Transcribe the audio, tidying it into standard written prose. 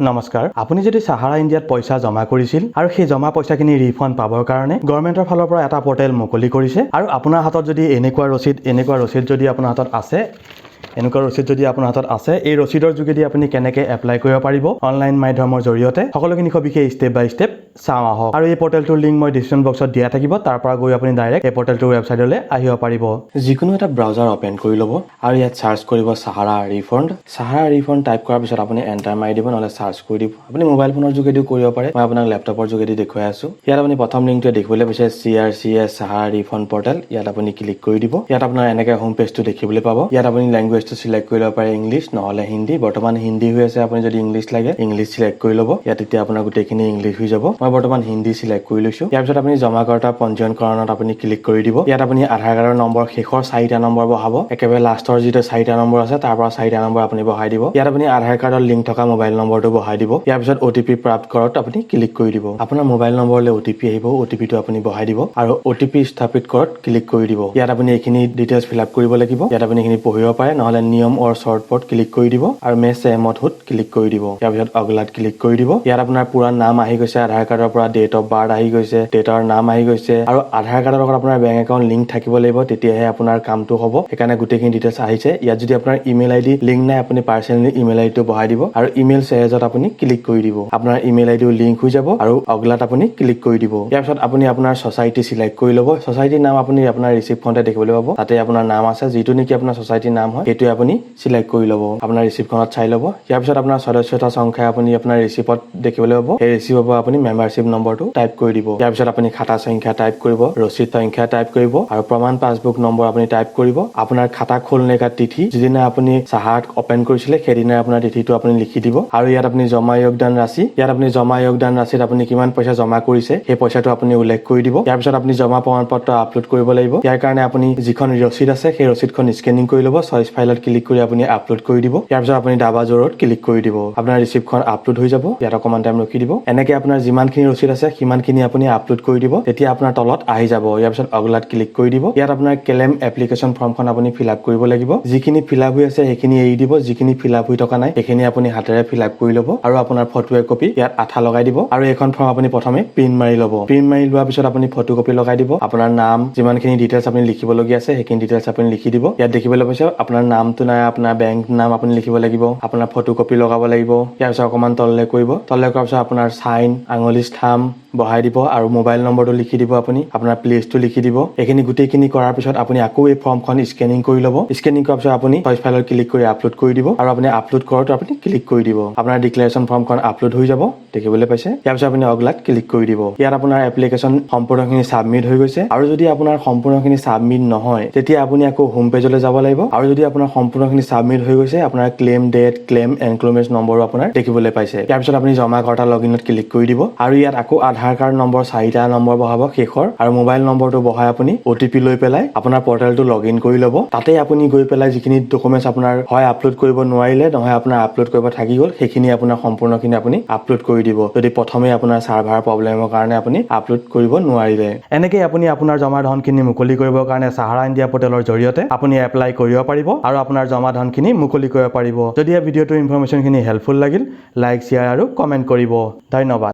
নমস্কাৰ আপুনি যদি সাহাৰা ইণ্ডিয়াত পইচা জমা কৰিছিল আৰু সেই জমা পইচাখিনি ৰিফাণ্ড পাবৰ কাৰণে গভৰ্ণমেণ্টৰ ফালৰ পৰা এটা পৰ্টেল মুকলি কৰিছে আৰু আপোনাৰ হাতত যদি এনেকুৱা ৰচিদ যদি আপোনাৰ হাতত আছে এই ৰচিদৰ যোগেদি আপুনি কেনেকৈ এপ্লাই কৰিব পাৰিব অনলাইন মাধ্যমৰ জৰিয়তে সকলোখিনি সবিশেষ ষ্টেপ বাই ষ্টেপ চাওঁ আহক আৰু এই পৰ্টেলটোৰ লিংক মই ডিসক্ৰিপচন বক্সত দিয়া থাকিব তাৰ পৰা গৈ আপুনি ডাইৰেক্ট এই পৰ্টেলটোৰ ৱেবছাইটলৈ আহিব পাৰিব যিকোনো এটা ব্ৰাউজাৰ ওপেন কৰি ল'ব আৰু ইয়াত সাৰ্চ কৰিব সাহাৰা ৰিফাণ্ড টাইপ কৰাৰ পিছত আপুনি এন্টাৰ মাৰি দিব নহলে সাৰ্চ কৰি দিব আপুনি মোবাইল ফোনৰ যোগেদিও কৰিব পাৰে মই আপোনাক লেপটপৰ যোগেদি দেখুৱাই আছো ইয়াত আপুনি প্ৰথম লিংকটো দেখিবলৈ পাইছে CRCS সাহাৰা ৰিফাণ্ড পৰ্টেল ইয়াত আপুনি ক্লিক কৰি দিব ইয়াত আপোনাৰ এনেকৈ হোম পেজটো দেখিবলৈ পাব ইয়াত আপুনি ল্যাঙ্গুৱেজটো সিলেক্ট কৰি ল'ব পাৰে ইংলিশ নহলে হিন্দী বৰ্তমান হিন্দী হৈ আছে আপুনি যদি ইংলিশ লাগে ইংলিশ সিলেক্ট কৰি ল'ব ইয়াত এতিয়া আপোনাৰ গোটেইখিনি ইংলিশ হৈ যাব মই বৰ্তমান হিন্দী সিলেক্ট কৰি লৈছো ইয়াৰ পিছত আপুনি জমাকৰ্তা পঞ্জীয়নকৰণত আপুনি ক্লিক কৰি দিব ইয়াত আপুনি আধাৰ কাৰ্ডৰ নম্বৰ শেষৰ 4টা নম্বৰ বহাব একেবাৰে লাষ্টৰ যিটো 4টা নম্বৰ আছে তাৰ পৰা 4টা নম্বৰ আপুনি বহাই দিব ইয়াত আপুনি আধাৰ কাৰ্ডৰ লিংক থকা মোবাইল নম্বৰটো বহাই দিব ইয়াৰ পিছত OTP প্ৰাপ্ত কৰাত আপুনি ক্লিক কৰি দিব আপোনাৰ মোবাইল নম্বৰলৈ OTP আহিব OTPটো আপুনি বহাই দিব আৰু OTP স্থাপিত কৰাত ক্লিক কৰি দিব ইয়াত আপুনি এইখিনি ডিটেইলছ ফিল আপ কৰিব লাগিব ইয়াত আপুনি এইখিনি পঢ়িব পাৰে নহলে নিয়ম অৰ শৰ্টপট ক্লিক কৰি দিব আৰু মেছ এমথত ক্লিক কৰি দিব ইয়াৰ পিছত অগলাত ক্লিক কৰি দিব ইয়াত আপোনাৰ পুৰা নাম আহি গৈছে আধাৰ কাৰ্ডৰ পৰা ডেট অফ বাৰ্থ আহি গৈছে ডেটৰ নাম আহি গৈছে আৰু আধাৰ কাৰ্ডৰ লগত আপোনাৰ বেংক একাউণ্ট লিংক থাকিব লাগিব তেতিয়াহে আপোনাৰ কামটো হ'ব সেইকাৰণে গোটেইখিনি ডিটেইলছ আহিছে ইয়াত যদি আপোনাৰ ইমেইল আইডি লিংক নাই আপুনি পাৰ্চনেলি ইমেইল আইডিটো বহাই দিব আৰু ইমেইল চেহেজত আপুনি ক্লিক কৰি দিব আপোনাৰ ইমেইল আইডিও লিংক হৈ যাব আৰু অগলাত আপুনি ক্লিক কৰি দিব ইয়াৰ পিছত আপুনি আপোনাৰ সোসাইটি সিলেক্ট কৰি ল'ব সোসাইটিৰ নাম আপুনি আপোনাৰ ৰিসিপ্টখনতে দেখিবলৈ পাব তাতে আপোনাৰ নাম আছে যিটো নেকি আপোনাৰ সোসাইটিৰ নাম হয় সেইটো আপুনি সিলেক্ট কৰি ল'ব আপোনাৰ ৰিসিপ্টখনত চাই ল'ব ইয়াৰ পিছত আপোনাৰ সদস্যতা সংখ্যা আপুনি আপোনাৰ ৰিসিপ্টত দেখিবলৈ পাব এই ৰিসিপ্টৰ পৰা আপুনি মেম্বাৰশ্বিপ নম্বৰটো টাইপ কৰি দিব ইয়াৰ পিছত আপুনি খাতা সংখ্যা টাইপ কৰিব ৰচিদ সংখ্যা টাইপ কৰিব আৰু প্ৰমাণ পাছবুক নম্বৰ আপুনি টাইপ কৰিব আপোনাৰ খাতা খোলনে কা তিথি যিদিনা আপুনি সাহাৰাত ওপেন কৰিছিলে সেইদিনা আপোনাৰ তিথিটো আপুনি লিখি দিব আৰু ইয়াত আপুনি জমা যোগদান ৰাশিত আপুনি কিমান পইচা জমা কৰিছে সেই পইচাটো আপুনি উল্লেখ কৰি দিব ইয়াৰ পিছত আপুনি জমা প্ৰমাণপত্ৰ আপলোড কৰিব লাগিব ইয়াৰ কাৰণে আপুনি যিখন ৰচিদ আছে সেই ৰচিদখন স্কেনিং কৰি ল'ব চইচ ফাইলত ক্লিক কৰি আপুনি আপলোড কৰি দিব ইয়াৰ পিছত আপুনি ডাবা জোৰত ক্লিক কৰি দিব আপোনাৰ ৰিসিপ্টখন আপলোড হৈ যাব ইয়াত অকমান টাইম ৰখি দিব এনেকৈ আপোনাৰ যিমানখিনি ৰচিদ আছে সিমানখিনি আপুনি আপলোড কৰি দিব তেতিয়া আপোনাৰ তলত আহি যাব ইয়াৰ পিছত অগলাত ক্লিক কৰি দিব ইয়াত আপোনাৰ ক্লেম এপ্লিকেশন ফৰ্মখন আপুনি ফিল আপ কৰিব লাগিব যিখিনি ফিল আপ হৈ আছে সেইখিনি এৰি দিব যিখিনি ফিল আপ হৈ থকা নাই সেইখিনি আপুনি হাতেৰে ফিল আপ কৰি ল'ব আৰু আপোনাৰ ফটো কপি ইয়াত আঠা লগাই দিব আৰু এইখন ফৰ্ম আপুনি প্ৰথমে প্ৰিন্ট মাৰি ল'ব প্ৰিন্ট মাৰি লোৱাৰ পিছত আপুনি ফটো কপি লগাই দিব আপোনাৰ নাম যিমানখিনি ডিটেইলছ আপুনি লিখিবলগীয়া আছে সেইখিনি ডিটেইলছ আপুনি লিখি দিব ইয়াত দেখিবলৈ পাইছে আপোনাৰ নামটো নাই আপোনাৰ বেংক নাম আপুনি লিখিব লাগিব আপোনাৰ ফটো কপি লগাব লাগিব ইয়াৰ পিছত অকমান তললৈ কৰিব তললৈ কৰাৰ পিছত আপোনাৰ সাইন আঙুলি থাম বহাই দিব আৰু মোবাইল নম্বৰটো লিখি দিব আপুনি আপোনাৰ প্লেচটো লিখি দিব এইখিনি গোটেইখিনি কৰাৰ পিছত আপুনি আকৌ এই ফৰ্মখন স্কেনিং কৰি ল'ব স্কেনিং কৰাৰ পিছত আপুনি চইচ ফাইলত ক্লিক কৰি আপলোড কৰি দিব আৰু আপুনি আপলোড কৰাটো আপুনি ক্লিক কৰি দিব আপোনাৰ ডিক্লেৰেশ্যন ফৰ্মখন আপলোড হৈ যাব দেখিবলৈ পাইছে ইয়াৰ পিছত আপুনি অগলাত ক্লিক কৰি দিব ইয়াত আপোনাৰ এপ্লিকেশ্যন সম্পূৰ্ণখিনি সাবমিট হৈ গৈছে আৰু যদি আপোনাৰ সম্পূৰ্ণখিনি সাবমিট নহয় তেতিয়া আপুনি আকৌ হোম পেজলৈ যাব লাগিব আৰু যদি আপোনাৰ সম্পূৰ্ণখিনি সাবমিট হৈ গৈছে আপোনাৰ ক্লেম ডেট ক্লেম এনক্লোমেন্ট নম্বৰো আপোনাৰ দেখিবলৈ পাইছে ইয়াৰ পিছত আপুনি জমাকৰ্তা লগইনত ক্লিক কৰি দিব আৰু ইয়াত আকৌ আধাৰ কাৰ্ড নম্বৰ 4টা নম্বৰ বহাব শেষৰ আৰু মোবাইল নম্বৰটো বহাই আপুনি OTP লৈ পেলাই আপোনাৰ পৰ্টেলটো লগইন কৰি ল'ব তাতে আপুনি গৈ পেলাই যিখিনি ডকুমেন্টছ আপোনাৰ হয় আপলোড কৰিব নোৱাৰিলে নহয় আপোনাৰ আপলোড কৰিব থাকি গ'ল সেইখিনি আপোনাৰ সম্পূৰ্ণখিনি আপুনি আপলোড কৰি দিব যদি প্ৰথমে আপোনাৰ সাৰ্ভাৰ প্ৰব্লেমৰ কাৰণে আপুনি আপলোড কৰিব নোৱাৰিলে এনেকৈ আপুনি আপোনাৰ জমা ধনখিনি মুকলি কৰিবৰ কাৰণে সাহাৰা ইণ্ডিয়া পৰ্টেলৰ জৰিয়তে আপুনি এপ্লাই কৰিব পাৰিব আৰু আপোনাৰ জমা ধনখিনি মুকলি কৰিব পাৰিব যদি এই ভিডিঅ'টোৰ ইনফৰমেশ্যনখিনি হেল্পফুল লাগিল লাইক শ্বেয়াৰ আৰু কমেন্ট কৰিব ধন্যবাদ